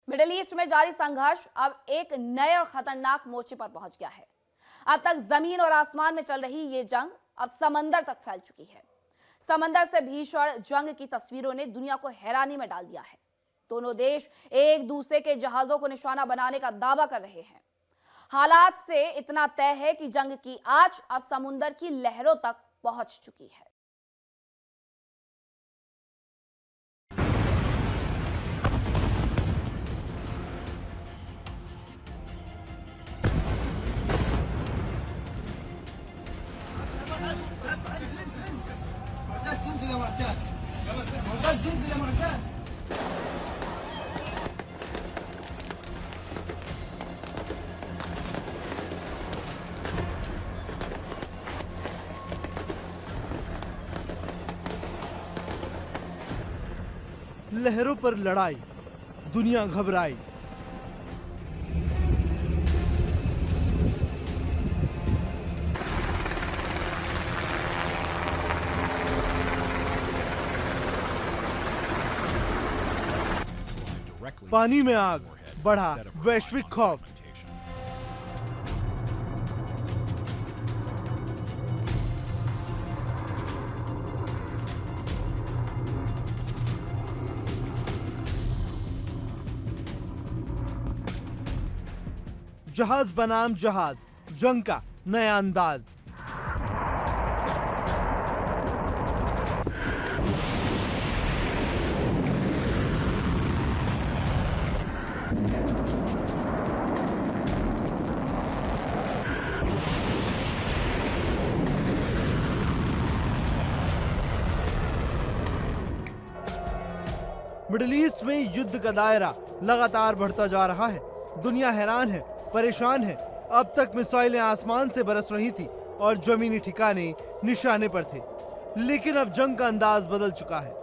Middle east में जारी संघर्ष अब एक नए और खतरनाक मोर्चे पर पहुंच गया है। अब तक जमीन और आसमान में चल रही ये जंग अब समंदर तक फैल चुकी है। समंदर से भीषण जंग की तस्वीरों ने दुनिया को हैरानी में डाल दिया है। दोनों देश एक दूसरे के जहाजों को निशाना बनाने का दावा कर रहे हैं। हालात से इतना तय है कि जंग की आंच अब समुद्र की लहरों तक पहुंच चुकी है। लहरों पर लड़ाई, दुनिया घबराई। पानी में आग, बढ़ा वैश्विक खौफ। जहाज बनाम जहाज, जंग का नया अंदाज। मिडिल ईस्ट में युद्ध का दायरा लगातार बढ़ता जा रहा है। दुनिया हैरान है, परेशान है। अब तक मिसाइलें आसमान से बरस रही थी और जमीनी ठिकाने निशाने पर थे, लेकिन अब जंग का अंदाज बदल चुका है।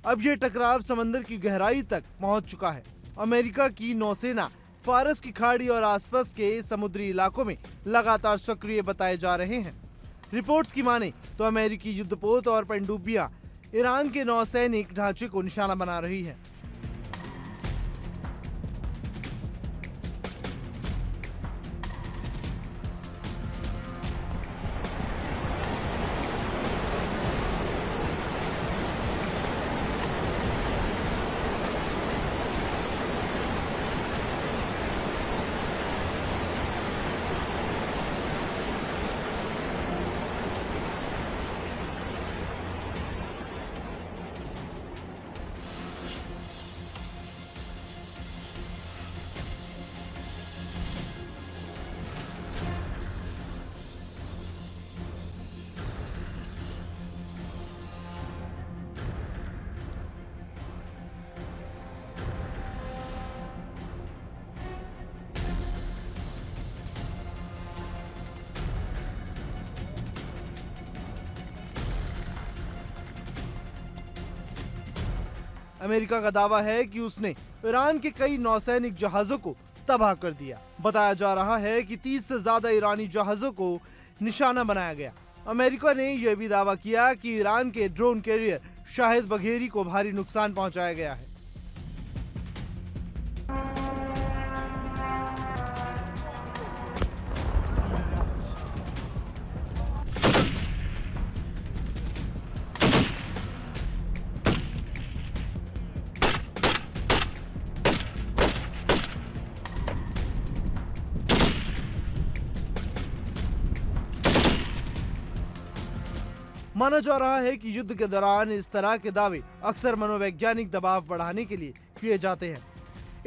अब यह टकराव समंदर की गहराई तक पहुंच चुका है। अमेरिका की नौसेना फारस की खाड़ी और आसपास के समुद्री इलाकों में लगातार सक्रिय बताए जा रहे हैं। रिपोर्ट्स की माने तो अमेरिकी युद्धपोत और पनडुब्बियां ईरान के नौसैनिक ढांचे को निशाना बना रही है। अमेरिका का दावा है कि उसने ईरान के कई नौसैनिक जहाजों को तबाह कर दिया। बताया जा रहा है कि 30 से ज्यादा ईरानी जहाजों को निशाना बनाया गया। अमेरिका ने यह भी दावा किया कि ईरान के ड्रोन कैरियर शाहिद बघेरी को भारी नुकसान पहुंचाया गया है। माना जा रहा है कि युद्ध के दौरान इस तरह के दावे अक्सर मनोवैज्ञानिक दबाव बढ़ाने के लिए किए जाते हैं।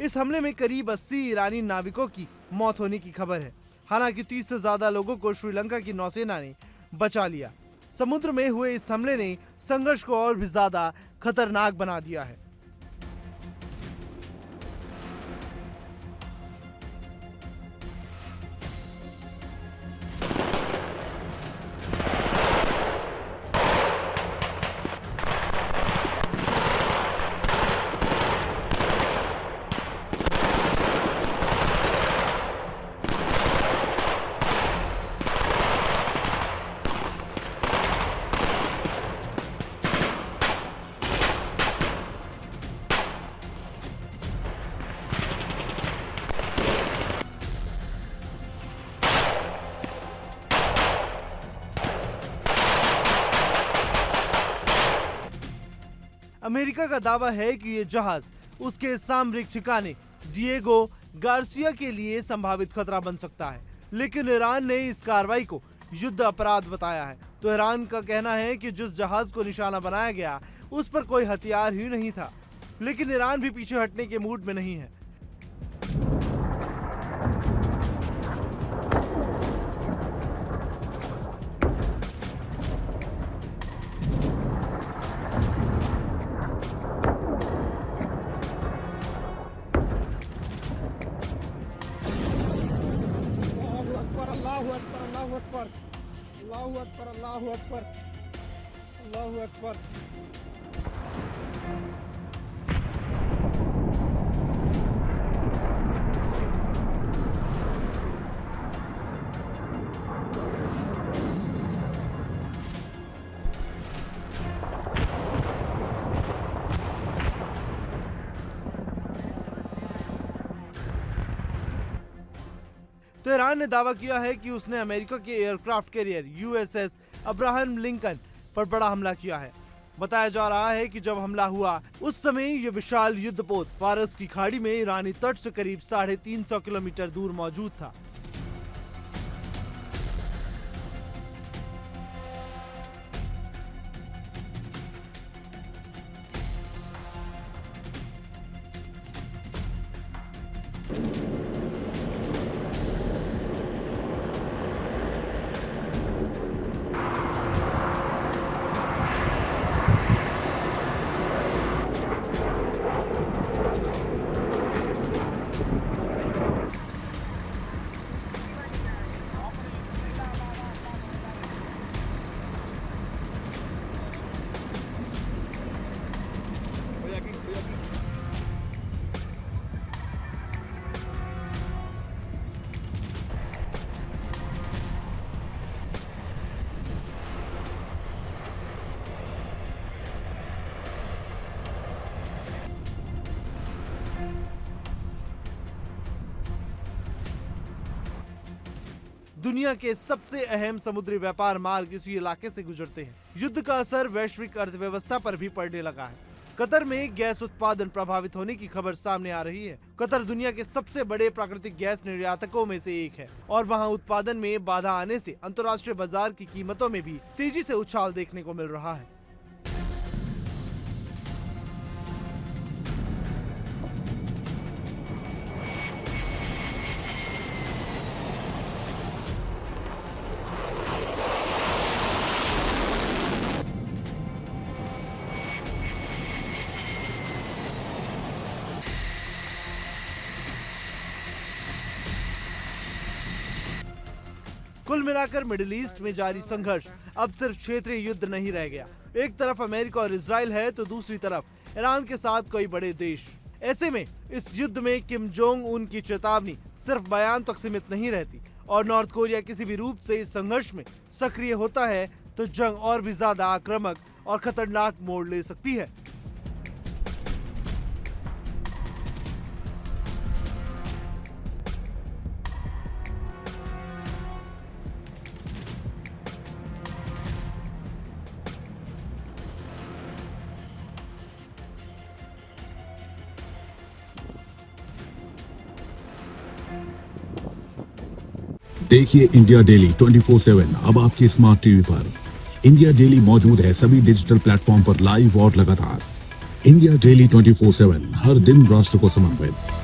इस हमले में करीब 80 ईरानी नाविकों की मौत होने की खबर है। हालांकि 30 से ज्यादा लोगों को श्रीलंका की नौसेना ने बचा लिया। समुद्र में हुए इस हमले ने संघर्ष को और भी ज्यादा खतरनाक बना दिया है। अमेरिका का दावा है कि ये जहाज उसके सामरिक ठिकाने डिएगो गार्सिया के लिए संभावित खतरा बन सकता है, लेकिन ईरान ने इस कार्रवाई को युद्ध अपराध बताया है। तो ईरान का कहना है कि जिस जहाज को निशाना बनाया गया उस पर कोई हथियार ही नहीं था, लेकिन ईरान भी पीछे हटने के मूड में नहीं है। अल्लाहु अकबर, अल्लाहु अकबर, अल्लाहु अकबर, अल्लाहु अकबर, अल्लाहु अकबर। तो ईरान ने दावा किया है कि उसने अमेरिका के aircraft carrier USS Abraham Lincoln पर बड़ा हमला किया है। बताया जा रहा है कि जब हमला हुआ उस समय यह विशाल युद्धपोत फारस की खाड़ी में ईरानी तट से करीब 350 किलोमीटर दूर मौजूद था। दुनिया के सबसे अहम समुद्री व्यापार मार्ग इसी इलाके से गुजरते हैं। युद्ध का असर वैश्विक अर्थव्यवस्था पर भी पड़ने लगा है। कतर में गैस उत्पादन प्रभावित होने की खबर सामने आ रही है। कतर दुनिया के सबसे बड़े प्राकृतिक गैस निर्यातकों में से एक है और वहां उत्पादन में बाधा आने से अंतर्राष्ट्रीय बाजार की कीमतों में भी तेजी से उछाल देखने को मिल रहा है। कुल मिलाकर मिडिल ईस्ट में जारी संघर्ष अब सिर्फ क्षेत्रीय युद्ध नहीं रह गया। एक तरफ अमेरिका और इजराइल है तो दूसरी तरफ ईरान के साथ कई बड़े देश। ऐसे में इस युद्ध में किम जोंग उन की चेतावनी सिर्फ बयान तक सीमित नहीं रहती और नॉर्थ कोरिया किसी भी रूप से इस संघर्ष में सक्रिय होता है तो जंग और भी ज्यादा आक्रामक और खतरनाक मोड़ ले सकती है। देखिए इंडिया डेली 24/7 अब आपकी स्मार्ट टीवी पर। इंडिया डेली मौजूद है सभी डिजिटल प्लेटफॉर्म पर लाइव और लगातार। इंडिया डेली 24/7, हर दिन राष्ट्र को समर्पित।